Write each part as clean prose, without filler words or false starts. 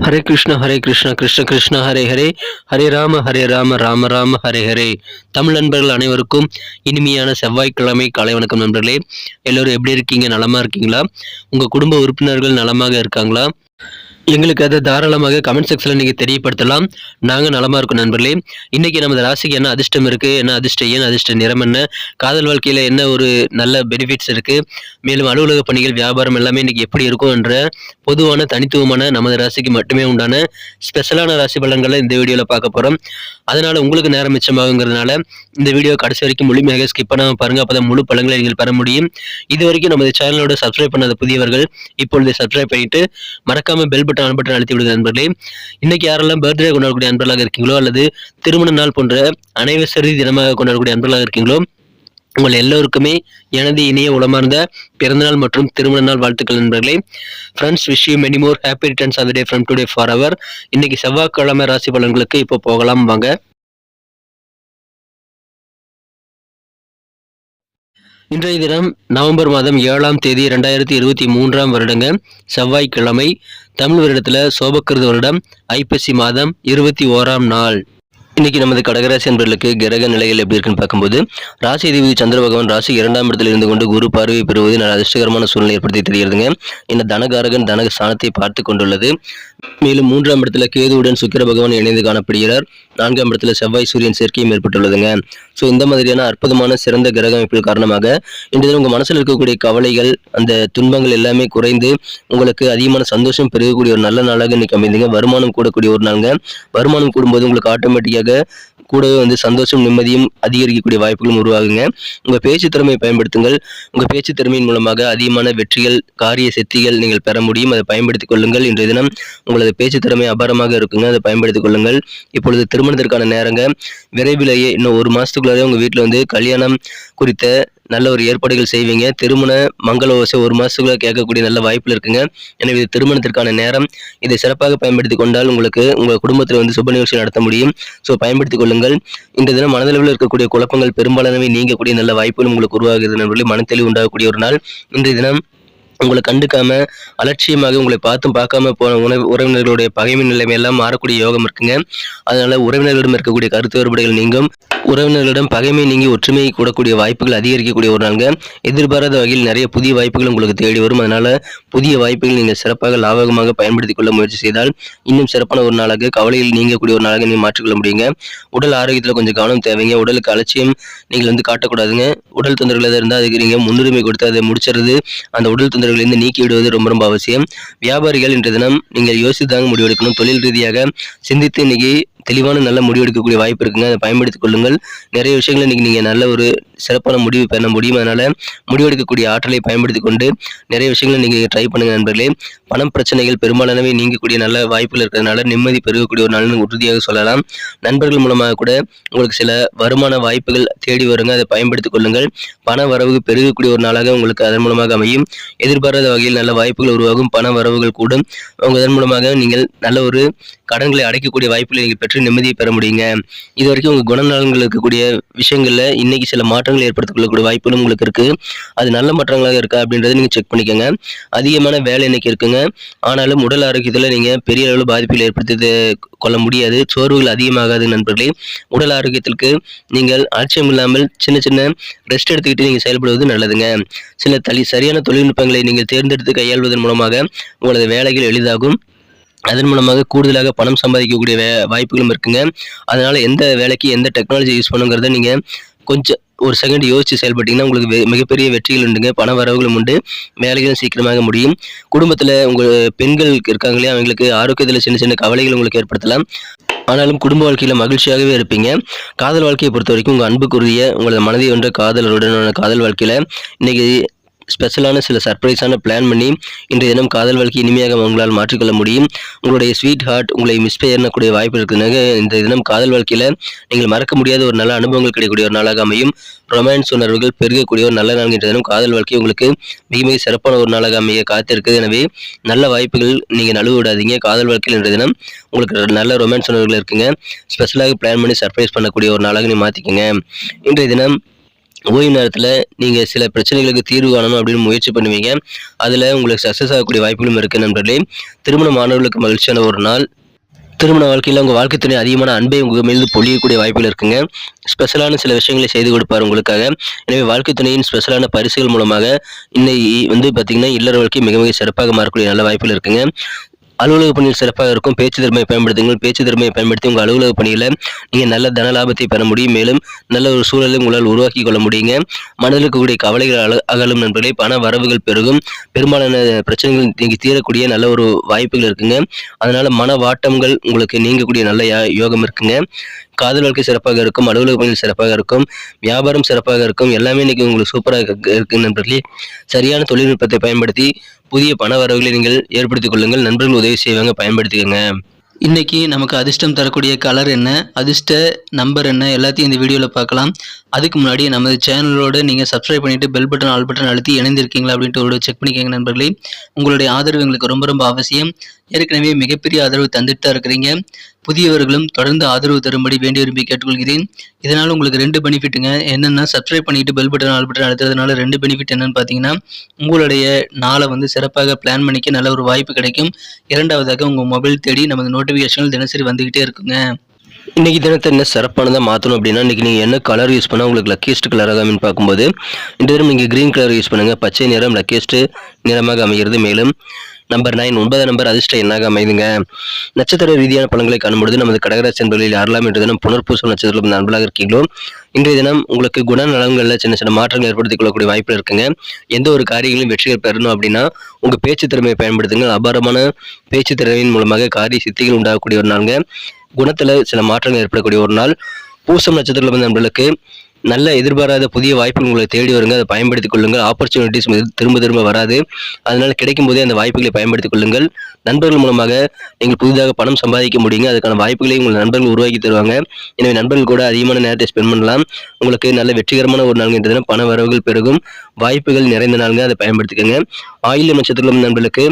ஹரே கிருஷ்ணா கிருஷ்ண கிருஷ்ண ஹரே ஹரே, ஹரே ராம ராம ராம ஹரே ஹரே. தமிழ் நண்பர்கள் அனைவருக்கும் இனிமையான செவ்வாய்க்கிழமை காலை வணக்கம் நண்பர்களே. எல்லோரும் எப்படி இருக்கீங்க? நலமா இருக்கீங்களா? உங்க குடும்ப உறுப்பினர்கள் நலமாக இருக்காங்களா? எங்களுக்கு அதை தாராளமாக கமெண்ட் செக்ஷனில் நீங்கள் தெரியப்படுத்தலாம். நாங்கள் நலமாக இருக்கோம் நண்பர்களே. இன்றைக்கி நமது ராசிக்கு என்ன அதிர்ஷ்டம் இருக்குது, என்ன அதிர்ஷ்டம், ஏன் அதிர்ஷ்ட நிறம் என்ன, காதல் வாழ்க்கையில் என்ன ஒரு நல்ல பெனிஃபிட்ஸ் இருக்குது, மேலும் அலுவலக பணிகள், வியாபாரம் எல்லாமே இன்றைக்கி எப்படி இருக்கும் என்ற பொதுவான தனித்துவமான நமது ராசிக்கு மட்டுமே உண்டான ஸ்பெஷலான ராசி பலன்களை இந்த வீடியோவில் பார்க்க போகிறோம். அதனால் உங்களுக்கு நேரம் மிச்சமாகுங்கிறதுனால இந்த வீடியோ கடைசி வரைக்கும் முழுமையாக ஸ்கிப் பண்ணாமல் பாருங்கள். அப்போ தான் முழு பலன்களை நீங்கள் பெற முடியும். இது வரைக்கும் நமது சேனலோட சப்ஸ்கிரைப் பண்ணாத புதியவர்கள் இப்பொழுது சப்ஸ்கிரைப் பண்ணிவிட்டு மறக்காமல் பெல் பட்டன் அழுத்தி விடுங்க நண்பர்களே. இன்னைக்கு யாரெல்லாம் பர்த்டே கொண்டாடக்கூடிய நண்பர்களாக இருக்கீங்களோ அல்லது திருமண நாள் போன்ற அனைவசரி தினமாக கொண்டாடக்கூடிய நண்பர்களாக இருக்கீங்களோ, உங்கள் எல்லோருக்குமே எனது இனிய உளமார்ந்த பிறந்தநாள் மற்றும் திருமண நாள் வாழ்த்துக்கள் நண்பர்களே. Friends, wish you many more happy returns of the day from today for our. இன்னைக்கு செவ்வாய்க்கிழமை ராசி பலன்களுக்கு இப்போ போகலாம் வாங்க. இன்றைய தினம் நவம்பர் மாதம் 7ஆம் தேதி 2023 வருடங்க செவ்வாய்க்கிழமை. தமிழ் வருடத்தில் சோபக்கிருத வருடம் ஐப்பசி மாதம் 21ஆம் நாள். இன்னைக்கு நமது கடகராசி என்பவர்களுக்கு கிரக நிலைகள் எப்படி இருக்குன்னு பார்க்கும்போது, ராசி அதிபதி சந்திர பகவான் ராசி 2ஆம் இடத்தில் இருந்து கொண்டு குரு பார்வை பெறுவது நல்ல அதிர்ஷ்டகரமான சூழ்நிலை ஏற்படுத்தி தெரிகிறதுங்க. இந்த தனகாரகன் தன ஸ்தானத்தை பார்த்து கொண்டுள்ளது. மேலும் 3ஆம் இடத்துல கேதுவுடன் சுக்கிர பகவான் இணைந்து காணப்படுகிறார். 4ஆம் இடத்துல செவ்வாய் சூரியன் சேர்க்கையும் ஏற்பட்டுள்ளதுங்க. ஸோ இந்த மாதிரியான அற்புதமான சிறந்த கிரக அமைப்புகள் காரணமாக இன்று தினம் உங்கள் மனசில் இருக்கக்கூடிய கவலைகள், அந்த துன்பங்கள் எல்லாமே குறைந்து உங்களுக்கு அதிகமான சந்தோஷம் பெருகக்கூடிய ஒரு நல்ல நாளாக இன்னைக்கு அமைந்துங்க. வருமானம் கூடக்கூடிய ஒரு நாளுங்க. வருமானம் கூடும்போது உங்களுக்கு ஆட்டோமேட்டிக்காக கூடவே சந்தோஷம் நிம்மதியும் அதிகரிக்கக்கூடிய வாய்ப்புகளும் உருவாகுங்க. உங்க பேச்சு திறமையை பயன்படுத்துங்கள். உங்க பேச்சு திறமையின் மூலமாக அதிகமான வெற்றிகள், காரிய சித்திகள் நீங்கள் பெற முடியும். அதை பயன்படுத்திக் கொள்ளுங்கள். இன்றைய தினம் உங்களது பேச்சு திறமை அபாரமாக இருக்குங்க. அதை பயன்படுத்திக் கொள்ளுங்கள். இப்பொழுது திருமணத்திற்கான நேரங்க. விரைவிலேயே இன்னும் 1 மாசத்துக்குள்ளாரே உங்க வீட்டில் கல்யாணம் குறித்த நல்ல ஒரு ஏற்பாடுகள் செய்வீங்க. திருமண மங்கள ஓசை 1 மாசத்துக்குள்ள கேட்கக்கூடிய நல்ல வாய்ப்புல இருக்குங்க. எனவே இது திருமணத்திற்கான நேரம். இதை சிறப்பாக பயன்படுத்திக் கொண்டால் உங்களுக்கு உங்க குடும்பத்தில் சுப நிகழ்ச்சி நடத்த முடியும். ஸோ பயன்படுத்திக் கொள்ளுங்கள். இந்த தினம் மனதளவில் இருக்கக்கூடிய குழப்பங்கள் பெரும்பாலானவை நீங்கக்கூடிய நல்ல வாய்ப்புகள் உங்களுக்கு உருவாகிறது நண்பர்களே. மனத்தெளிவு உண்டாகக்கூடிய ஒரு நாள். இன்றைய தினம் உங்களை கண்டுக்காம அலட்சியமாக உங்களை பார்த்தும் பார்க்காம போன உறவினர்களுடைய பகைமை நிலைமை எல்லாம் மாறக்கூடிய யோகம் இருக்குங்க. அதனால உறவினர்களிடம் இருக்கக்கூடிய கருத்து வேறுபாடுகள் நீங்கும். உறவினர்களிடம் பகைமை நீங்கி ஒற்றுமை கூடக்கூடிய வாய்ப்புகள் அதிகரிக்கக்கூடிய ஒரு நாளுங்க. எதிர்பாராத வகையில் நிறைய புதிய வாய்ப்புகள் உங்களுக்கு தேடி வரும். அதனால புதிய வாய்ப்புகள் நீங்கள் சிறப்பாக லாபகமாக பயன்படுத்திக் கொள்ள முயற்சி செய்தால் இன்னும் சிறப்பான ஒரு நாளாக, கவலையில் நீங்கக்கூடிய ஒரு நாளாக நீங்கள் மாற்றிக்கொள்ள முடியுங்க. உடல் ஆரோக்கியத்தில் கொஞ்சம் கவனம் தேவைங்க. உடலுக்கு அலட்சியம் நீங்கள் காட்டக்கூடாதுங்க. உடல் தொந்தரவுகள் எதாவது இருந்தால் அதுக்கு நீங்கள் முன்னுரிமை கொடுத்து அதை முடிச்சிருது அந்த உடல் தொந்தரவுகளிலிருந்து நீக்கி விடுவது ரொம்ப அவசியம். வியாபாரிகள் இன்றைய தினம் நீங்கள் யோசித்தாங்க முடிவெடுக்கணும். தொழில் ரீதியாக சிந்தித்து இன்னைக்கு தெளிவான நல்ல முடிவெடுக்கக்கூடிய வாய்ப்பு இருக்குங்க. அதை பயன்படுத்திக் கொள்ளுங்கள். நிறைய விஷயங்களை இன்னைக்கு நீங்கள் நல்ல ஒரு சிறப்பான முடிவு பெற முடியும். அதனால முடிவெடுக்கக்கூடிய ஆற்றலை பயன்படுத்திக் கொண்டு நிறைய விஷயங்களை நீங்கள் ட்ரை பண்ணுங்க நண்பர்களே. பணம் பிரச்சனைகள் பெரும்பாலானவை நீங்கக்கூடிய நல்ல வாய்ப்புகள் இருக்கிறதுனால நிம்மதி பெருகக்கூடிய ஒரு நாள்னு உறுதியாக சொல்லலாம். நண்பர்கள் மூலமாக கூட உங்களுக்கு சில வருமான வாய்ப்புகள் தேடி வருங்க. அதை பயன்படுத்திக் கொள்ளுங்கள். பண வரவு பெருகக்கூடிய ஒரு நாளாக உங்களுக்கு அதன் மூலமாக அமையும். எதிர்பாராத வகையில் நல்ல வாய்ப்புகள் உருவாகும். பண வரவுகள் கூடும். அதன் மூலமாக நீங்கள் நல்ல ஒரு கடன்களை அடைக்கக்கூடிய வாய்ப்புகளை நீங்கள் பெற்று நிம்மதியை பெற முடியுங்க. இது வரைக்கும் உங்கள் குணநலன்கள் இருக்கக்கூடிய விஷயங்கள்ல இன்னைக்கு சில மாற்றங்கள் ஏற்படுத்திக் கொள்ளக்கூடிய வாய்ப்புகளும் உங்களுக்கு இருக்கு. அது நல்ல மாற்றங்களாக இருக்கா அப்படின்றத நீங்க செக் பண்ணிக்கோங்க. அதிகமான வேலை இன்னைக்கு இருக்குங்க. ஆனாலும் உடல் ஆரோக்கியத்தில் நீங்க பெரிய அளவில் பாதிப்புகள் ஏற்படுத்தி கொள்ள முடியாது. சோர்வுகள் அதிகமாகாது நண்பர்களே. உடல் ஆரோக்கியத்திற்கு நீங்கள் அலட்சியம் இல்லாமல் சின்ன சின்ன ரெஸ்ட் எடுத்துக்கிட்டு நீங்கள் செயல்படுவது நல்லதுங்க. சில சரியான தொழில்நுட்பங்களை நீங்கள் தேர்ந்தெடுத்து கையாள்வதன் மூலமாக உங்களது வேலைகள் எளிதாகும். அதன் மூலமாக கூடுதலாக பணம் சம்பாதிக்கக்கூடிய வாய்ப்புகளும் இருக்குங்க. அதனால எந்த வேலைக்கு எந்த டெக்னாலஜி யூஸ் பண்ணுங்கிறத நீங்க கொஞ்சம் ஒரு செகண்ட் யோசிச்சு செயல்பட்டீங்கன்னா உங்களுக்கு மிகப்பெரிய வெற்றிகள் உண்டுங்க. பண வரவுகளும் உண்டு. வேலைகளும் சீக்கிரமாக முடியும். குடும்பத்தில் உங்கள் பெண்கள் இருக்காங்களே, அவங்களுக்கு ஆரோக்கியத்தில் சின்ன சின்ன கவலைகள் உங்களுக்கு ஏற்படுத்தலாம். ஆனாலும் குடும்ப வாழ்க்கையில் மகிழ்ச்சியாகவே இருப்பீங்க. காதல் வாழ்க்கையை பொறுத்த வரைக்கும் உங்கள் அன்புக்குரிய உங்களது மனதை ஒன்ற காதலருடனான காதல் வாழ்க்கையில் இன்னைக்கு ஸ்பெஷலான சில சர்ப்ரைஸான பிளான் பண்ணி இன்றைய தினம் காதல் வாழ்க்கை இனிமையாக உங்களால் மாற்றிக்கொள்ள முடியும். உங்களுடைய ஸ்வீட் ஹார்ட் உங்களை மிஸ் பண்ணக்கூடிய வாய்ப்பு இருக்குதுனாங்க. இந்த தினம் காதல் வாழ்க்கையில் நீங்கள் மறக்க முடியாத ஒரு நல்ல அனுபவங்கள் கிடைக்கக்கூடிய ஒரு நாளாக அமையும். ரொமான்ஸ் உணர்வுகள் பெருகக்கூடிய ஒரு நல்ல நாள். இன்றைய தினம் காதல் வாழ்க்கை உங்களுக்கு மிக சிறப்பான ஒரு நாளாக அமைய காத்திருக்குது. எனவே நல்ல வாய்ப்புகள் நீங்கள் நழுவ விடாதீங்க. காதல் வாழ்க்கையில் இன்றைய தினம் உங்களுக்கு நல்ல ரொமான்ஸ் உணர்வுகள் இருக்குங்க. ஸ்பெஷலாக பிளான் பண்ணி சர்ப்ரைஸ் பண்ணக்கூடிய ஒரு நாளாக நீ மாற்றிக்கங்க. இன்றைய தினம் ஓய்வு நேரத்தில் நீங்கள் சில பிரச்சனைகளுக்கு தீர்வு காணணும் அப்படின்னு முயற்சி பண்ணுவீங்க. அதில் உங்களுக்கு சக்ஸஸ் ஆகக்கூடிய வாய்ப்புகளும் இருக்குது நண்பர்களே. திருமணமானவர்களுக்கு மகிழ்ச்சியான ஒரு நாள். திருமண வாழ்க்கையில் உங்கள் வாழ்க்கை துணை அதிகமான அன்பை உங்கள் மீது பொழியக்கூடிய வாய்ப்புகள் இருக்குங்க. ஸ்பெஷலான சில விஷயங்களை செய்து கொடுப்பார் உங்களுக்காக. எனவே வாழ்க்கை துணையின் ஸ்பெஷலான பரிசுகள் மூலமாக இன்னைக்கு பார்த்தீங்கன்னா இல்லற வாழ்க்கை மிக மிக சிறப்பாக மாறக்கூடிய நல்ல வாய்ப்புகள் இருக்குங்க. அலுவலக பணியில் சிறப்பாக இருக்கும். பேச்சு திறமையை பயன்படுத்துங்கள். பேச்சு திறமையை பயன்படுத்தி உங்கள் அலுவலக பணியில் நீங்கள் நல்ல தன லாபத்தை பெற முடியும். மேலும் நல்ல ஒரு சூழலை உங்களால் உருவாக்கி கொள்ள முடியுங்க. மனதில் இருக்கக்கூடிய கவலைகள் அகலும் நண்பர்களே. பண வரவுகள் பெருகும். பெரும்பாலான பிரச்சனைகள் நீங்கள் தீரக்கூடிய நல்ல ஒரு வாய்ப்புகள் இருக்குங்க. அதனால மன வாட்டங்கள் உங்களுக்கு நீங்கக்கூடிய நல்ல யோகம் இருக்குங்க. காதல் வாழ்க்கை சிறப்பாக இருக்கும். அலுவலக பணியில் சிறப்பாக இருக்கும். வியாபாரம் சிறப்பாக இருக்கும். எல்லாமே இன்னைக்கு உங்களுக்கு சூப்பராக இருக்கு நண்பர்களே. சரியான தொழில்நுட்பத்தை பயன்படுத்தி புதிய பண வரவுகளை நீங்கள் ஏற்படுத்திக் கொள்ளுங்கள். நண்பர்கள் உதவி செய்வாங்க, பயன்படுத்திக்கோங்க. இன்னைக்கு நமக்கு அதிர்ஷ்டம் தரக்கூடிய கலர் என்ன, அதிர்ஷ்ட நம்பர் என்ன, எல்லாத்தையும் இந்த வீடியோவில் பார்க்கலாம். அதுக்கு முன்னாடி நமது சேனலோட நீங்கள் சப்ஸ்கிரைப் பண்ணிட்டு பெல் பட்டன் ஆல் பட்டன் அழுத்தி இணைந்திருக்கீங்களா அப்படின்ட்டு ஒரு செக் பண்ணிக்கோங்க நண்பர்களே. உங்களுடைய ஆதரவு எங்களுக்கு ரொம்ப ரொம்ப அவசியம். ஏற்கனவே மிகப்பெரிய ஆதரவு தந்துட்டு தான் இருக்கிறீங்க. புதியவர்களும் தொடர்ந்து ஆதரவு தரும்படி வேண்டி விரும்பி கேட்டுக்கொள்கிறேன். இதனால் உங்களுக்கு 2 பெனிஃபிட்டுங்க. என்னென்னா சப்ஸ்கிரைப் பண்ணிட்டு பெல் பட்டன் ஆல் பட்டன் அழுத்துறதுனால 2 பெனிஃபிட் என்னன்னு பார்த்தீங்கன்னா, உங்களுடைய நாளை சிறப்பாக பிளான் பண்ணிக்க நல்ல ஒரு வாய்ப்பு கிடைக்கும். இரண்டாவதாக உங்கள் மொபைல் தேடி நமது நோட்டிஃபிகேஷன் தினசரி வந்துகிட்டே இருக்குங்க. இன்னைக்கு தினத்தை என்ன சிறப்பானதாக மாற்றணும் அப்படின்னா, இன்றைக்கி நீங்கள் என்ன கலர் யூஸ் பண்ணால் உங்களுக்கு லக்கியஸ்ட் கலராக அமைன்னு பார்க்கும்போது, இந்த தினம் நீங்கள் க்ரீன் கலர் யூஸ் பண்ணுங்கள். பச்சை நிறம் லக்கியஸ்ட் நிறமாக அமைகிறது. மேலும் நம்பர் 9 9 நம்பர் அதிர்ஷ்ட எண்ணாக அமைதுங்க. நட்சத்திர ரீதியான பலன்களை காணும்பொழுது நமது கடகராசி என்பவர்களில் யாரெல்லாம் இன்றைய தினம் புனர்பூசம் நட்சத்திரம் நண்பர்களாக இருக்கீங்களோ, இன்றைய தினம் உங்களுக்கு குணநலன்களில் சின்ன சின்ன மாற்றங்கள் ஏற்படுத்திக் கொள்ளக்கூடிய வாய்ப்புகள் இருக்குங்க. எந்த ஒரு காரியங்களையும் வெற்றிகள் பெறணும் அப்படின்னா உங்கள் பேச்சு திறமையை பயன்படுத்துங்க. அபாரமான பேச்சு திறமையின் மூலமாக காரிய சித்திகள் உண்டாகக்கூடிய ஒரு நாளுங்க. குணத்தில் சில மாற்றங்கள் ஏற்படக்கூடிய ஒரு நாள். பூசம் நட்சத்திரம் நண்பர்களுக்கு நல்ல எதிர்பாராத புதிய வாய்ப்புகள் உங்களை தேடி வருங்க. அதை பயன்படுத்திக் கொள்ளுங்கள். ஆப்பர்ச்சுனிட்டிஸ் திரும்ப திரும்ப வராது. அதனால கிடைக்கும் போதே அந்த வாய்ப்புகளை பயன்படுத்திக் கொள்ளுங்கள். நண்பர்கள் மூலமாக நீங்கள் புதிதாக பணம் சம்பாதிக்க முடியுங்க. அதுக்கான வாய்ப்புகளை உங்கள் நண்பர்கள் உருவாக்கி தருவாங்க. எனவே நண்பர்கள் கூட அதிகமான நேரத்தை ஸ்பெண்ட் பண்ணலாம். உங்களுக்கு நல்ல வெற்றிகரமான ஒரு நாள் என்றதுனா பண வரவுகள் பெருகும். வாய்ப்புகள் நிறைந்த நாளுங்க. அதை பயன்படுத்திக்கோங்க. ஆயில்யம் நட்சத்திரம் நண்பர்களுக்கு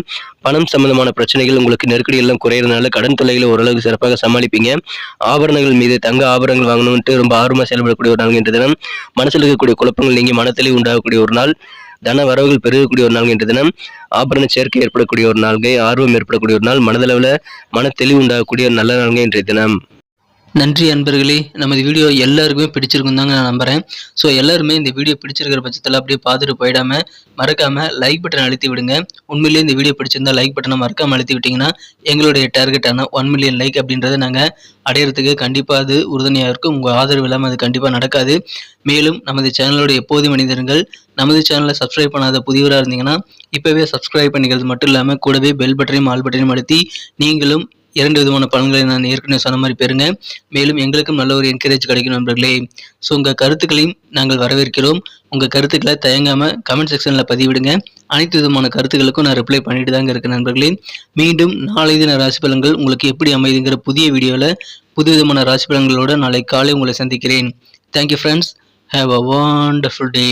பணம் சம்பந்தமான பிரச்சனைகள் உங்களுக்கு நெருக்கடி எல்லாம் குறையிறதுனால கடன் தொல்லைகளை ஓரளவுக்கு சிறப்பாக சமாளிப்பீங்க. ஆபரணங்கள் மீது தங்க ஆபரணங்கள் வாங்கணும்ட்டு ரொம்ப ஆர்வமாக செயல்படக்கூடிய ஒரு நாள் என்ற தினம். மனசில் இருக்கக்கூடிய குழப்பங்கள் நீங்கி மனத்திலே உண்டாகக்கூடிய ஒரு நாள். தன வரவுகள் பெருகக்கூடிய ஒரு நாள் என்ற தினம். ஆபரண சேர்க்கை ஏற்படக்கூடிய ஒரு நாள்கை. ஆர்வம் ஏற்படக்கூடிய ஒரு நாள். மனதளவில் மன தெளிவு உண்டாகக்கூடிய ஒரு நல்ல நாள்ங்க இன்றைய தினம். நன்றி அன்பர்களே. நமது வீடியோ எல்லாருக்குமே பிடிச்சிருக்கும் தாங்க நான் நம்புகிறேன். ஸோ எல்லாருமே இந்த வீடியோ பிடிச்சிருக்கிற பட்சத்தில் அப்படியே பார்த்துட்டு போயிடாமல் மறக்காமல் லைக் பட்டன் அழுத்தி விடுங்க. உண்மையிலேயே இந்த வீடியோ பிடிச்சிருந்தா லைக் பட்டனை மறக்காமல் அழுத்தி விட்டிங்கன்னா எங்களுடைய டார்கெட்டான 1 மில்லியன் லைக் அப்படின்றத நாங்கள் அடையிறதுக்கு கண்டிப்பாக அது உறுதுணையாக இருக்கும். உங்கள் ஆதரவு இல்லாமல் அது கண்டிப்பாக நடக்காது. மேலும் நமது சேனலோட எப்போதும் மனிதர்கள் நமது சேனலை சப்ஸ்கிரைப் பண்ணாத புதியவராக இருந்தீங்கன்னா இப்போவே சப்ஸ்கிரைப் பண்ணிக்கிறது மட்டும் இல்லாமல் கூடவே பெல் பட்டனையும் ஆல் பட்டனையும் அழுத்தி நீங்களும் 2 விதமான பலன்களை நான் ஏற்கனவே சொன்ன மாதிரி பெறுங்க. மேலும் எங்களுக்கும் நல்ல ஒரு என்கரேஜ் கிடைக்கும் நண்பர்களே. ஸோ உங்கள் கருத்துக்களையும் நாங்கள் வரவேற்கிறோம். உங்கள் கருத்துக்களை தயங்காமல் கமெண்ட் செக்ஷனில் பதிவிடுங்க. அனைத்து விதமான கருத்துக்களுக்கும் நான் ரிப்ளை பண்ணிட்டு தாங்க இருக்கேன் நண்பர்களே. மீண்டும் நாளை தின ராசி பலன்கள் உங்களுக்கு எப்படி அமைதுங்கிற புதிய வீடியோவில் புது விதமான ராசி பலன்களோடு நாளை காலை உங்களை சந்திக்கிறேன். Thank you friends. Have a wonderful day.